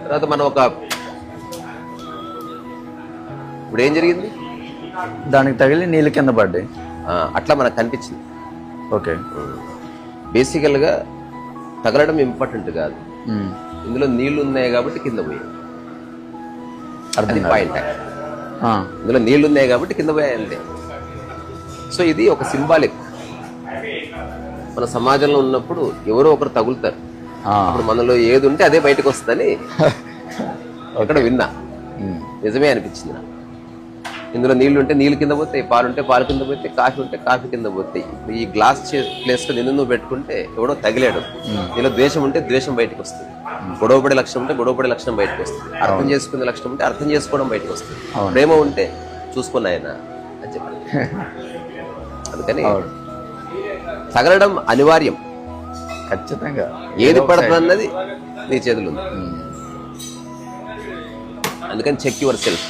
తర్వాత మనం ఇప్పుడు ఏం జరిగింది, దానికి తగిలి నీళ్ళు కింద పడ్డాయి. అట్లా మనకు కనిపించింది. ఓకే. బేసికల్గా తగలడం ఇంపార్టెంట్ కాదు, ఇందులో నీళ్లు ఉన్నాయి కాబట్టి కింద పోయాయి. అది పాయింట్. ఇందులో నీళ్లు ఉన్నాయి కాబట్టి కింద పోయాయండి. సో ఇది ఒక సింబాలిక్. మన సమాజంలో ఉన్నప్పుడు ఎవరో ఒకరు తగులుతారు, అప్పుడు మనలో ఏది ఉంటే అదే బయటకు వస్తుందని అక్కడ విన్నా. నిజమే అనిపించింది నాకు. ఇందులో నీళ్లు ఉంటే నీళ్ళు కింద పోతాయి, పాలు ఉంటే పాలు కింద పోతాయి, కాఫీ ఉంటే కాఫీ కింద పోతాయి. ఇప్పుడు ఈ గ్లాస్ ప్లేస్ లో నిన్ను నువ్వు పెట్టుకుంటే ఎవడో తగిలాడు. నీలో ద్వేషం ఉంటే ద్వేషం బయటకు వస్తుంది, గొడవపడే లక్షణం ఉంటే గొడవపడే లక్షణం బయటకు వస్తుంది, అర్థం చేసుకునే లక్షణం ఉంటే అర్థం చేసుకోవడం బయటకు వస్తుంది, ప్రేమ ఉంటే చూసుకున్న ఆయన అని చెప్పారు. అందుకని తగలడం అనివార్యం, ఖచ్చితంగా. ఏది పడుతుంది అన్నది నీ చేతులు ఉంది. అందుకని చెక్ యువర్ సెల్ఫ్.